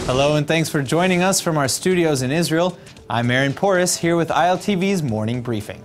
Hello and thanks for joining us from our studios in Israel. I'm Aaron Porras here with ILTV's Morning Briefing.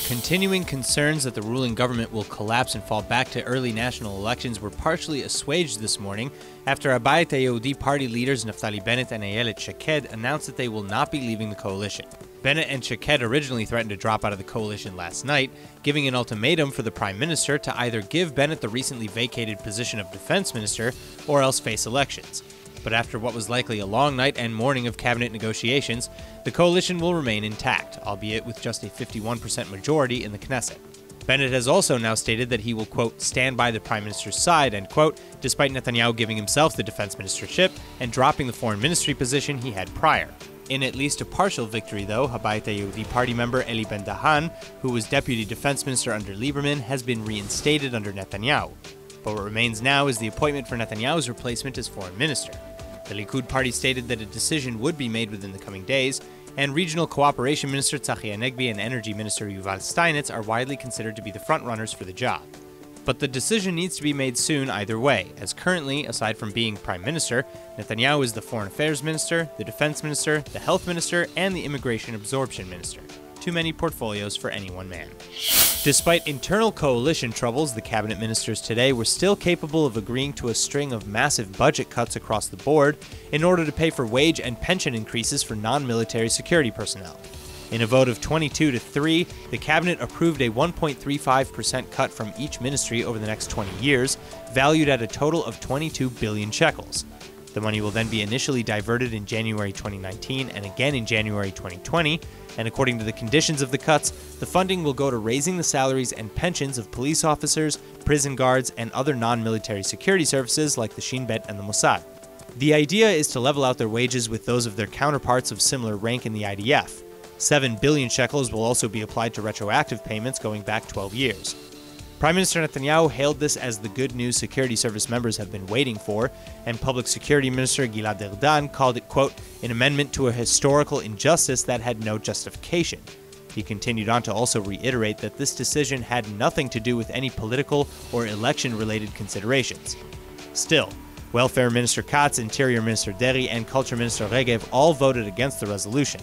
Continuing concerns that the ruling government will collapse and fall back to early national elections were partially assuaged this morning after AVERTED party leaders Naftali Bennett and Ayelet Shaked announced that they will not be leaving the coalition. Bennett and Shaked originally threatened to drop out of the coalition last night, giving an ultimatum for the Prime Minister to either give Bennett the recently vacated position of Defense Minister or else face elections. But after what was likely a long night and morning of cabinet negotiations, the coalition will remain intact, albeit with just a 51% majority in the Knesset. Bennett has also now stated that he will, quote, stand by the Prime Minister's side, end quote, despite Netanyahu giving himself the defense ministership and dropping the foreign ministry position he had prior. In at least a partial victory, though, AVERTED party member Eli Ben-Dahan, who was deputy defense minister under Lieberman, has been reinstated under Netanyahu. But what remains now is the appointment for Netanyahu's replacement as foreign minister. The Likud party stated that a decision would be made within the coming days, and Regional Cooperation Minister Tzachi Hanegbi and Energy Minister Yuval Steinitz are widely considered to be the frontrunners for the job. But the decision needs to be made soon either way, as currently, aside from being Prime Minister, Netanyahu is the Foreign Affairs Minister, the Defense Minister, the Health Minister, and the Immigration Absorption Minister. Too many portfolios for any one man. Despite internal coalition troubles, the cabinet ministers today were still capable of agreeing to a string of massive budget cuts across the board in order to pay for wage and pension increases for non-military security personnel. In a vote of 22-3, the cabinet approved a 1.35% cut from each ministry over the next 20 years, valued at a total of 22 billion shekels. The money will then be initially diverted in January 2019 and again in January 2020, and according to the conditions of the cuts, the funding will go to raising the salaries and pensions of police officers, prison guards, and other non-military security services like the Shin Bet and the Mossad. The idea is to level out their wages with those of their counterparts of similar rank in the IDF. 7 billion shekels will also be applied to retroactive payments going back 12 years. Prime Minister Netanyahu hailed this as the good news security service members have been waiting for, and Public Security Minister Gilad Erdan called it, quote, an amendment to a historical injustice that had no justification. He continued on to also reiterate that this decision had nothing to do with any political or election-related considerations. Still, Welfare Minister Katz, Interior Minister Deri, and Culture Minister Regev all voted against the resolution.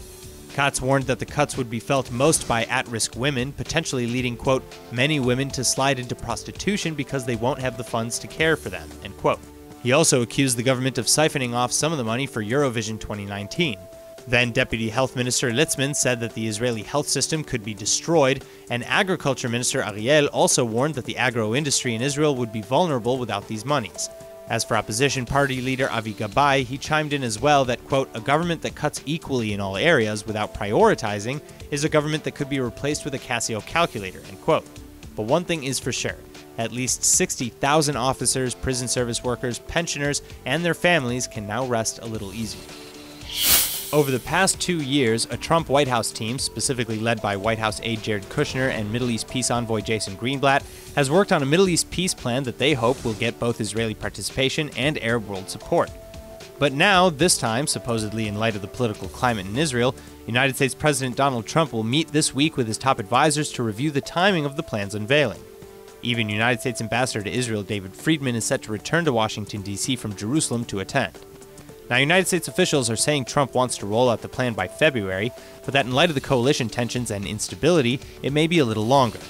Katz warned that the cuts would be felt most by at-risk women, potentially leading, quote, many women to slide into prostitution because they won't have the funds to care for them, end quote. He also accused the government of siphoning off some of the money for Eurovision 2019. Then Deputy Health Minister Litzman said that the Israeli health system could be destroyed, and Agriculture Minister Ariel also warned that the agro-industry in Israel would be vulnerable without these monies. As for opposition party leader Avi Gabay, he chimed in as well that, quote, a government that cuts equally in all areas without prioritizing is a government that could be replaced with a Casio calculator, end quote. But one thing is for sure, at least 60,000 officers, prison service workers, pensioners, and their families can now rest a little easier. Over the past 2 years, a Trump White House team, specifically led by White House aide Jared Kushner and Middle East peace envoy Jason Greenblatt, has worked on a Middle East peace plan that they hope will get both Israeli participation and Arab world support. But now, this time, supposedly in light of the political climate in Israel, United States President Donald Trump will meet this week with his top advisors to review the timing of the plan's unveiling. Even United States Ambassador to Israel David Friedman is set to return to Washington, D.C. from Jerusalem to attend. Now, United States officials are saying Trump wants to roll out the plan by February, but that in light of the coalition tensions and instability, it may be a little longer.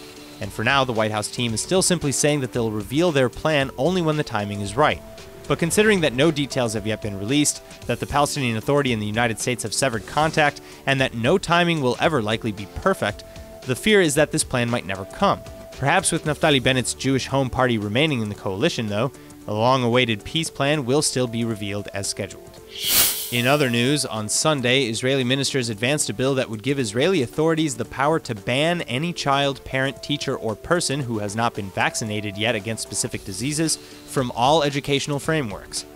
And for now, the White House team is still simply saying that they'll reveal their plan only when the timing is right. But considering that no details have yet been released, that the Palestinian Authority and the United States have severed contact, and that no timing will ever likely be perfect, the fear is that this plan might never come. Perhaps with Naftali Bennett's Jewish Home Party remaining in the coalition, though, a long-awaited peace plan will still be revealed as scheduled. In other news, on Sunday, Israeli ministers advanced a bill that would give Israeli authorities the power to ban any child, parent, teacher, or person who has not been vaccinated yet against specific diseases from all educational frameworks.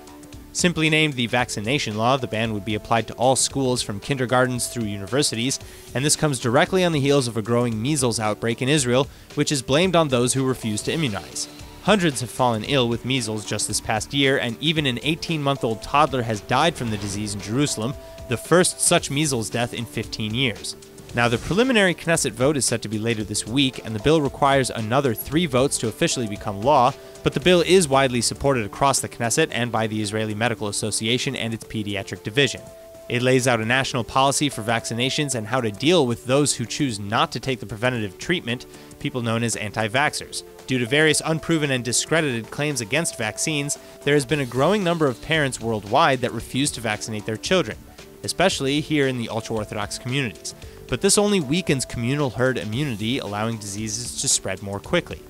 Simply named the Vaccination Law, the ban would be applied to all schools from kindergartens through universities, and this comes directly on the heels of a growing measles outbreak in Israel, which is blamed on those who refuse to immunize. Hundreds have fallen ill with measles just this past year, and even an 18-month-old toddler has died from the disease in Jerusalem, the first such measles death in 15 years. Now, the preliminary Knesset vote is set to be later this week, and the bill requires another 3 votes to officially become law, But the bill is widely supported across the Knesset and by the Israeli Medical Association and its pediatric division. It lays out a national policy for vaccinations and how to deal with those who choose not to take the preventative treatment, people known as anti-vaxxers. Due to various unproven and discredited claims against vaccines, there has been a growing number of parents worldwide that refuse to vaccinate their children, especially here in the ultra-Orthodox communities. But this only weakens communal herd immunity, allowing diseases to spread more quickly.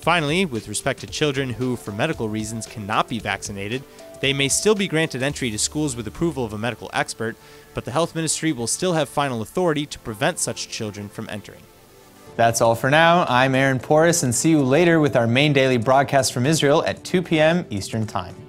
Finally, with respect to children who, for medical reasons, cannot be vaccinated, they may still be granted entry to schools with approval of a medical expert, but the health ministry will still have final authority to prevent such children from entering. That's all for now. I'm Aaron Porras, and see you later with our main daily broadcast from Israel at 2 p.m. Eastern Time.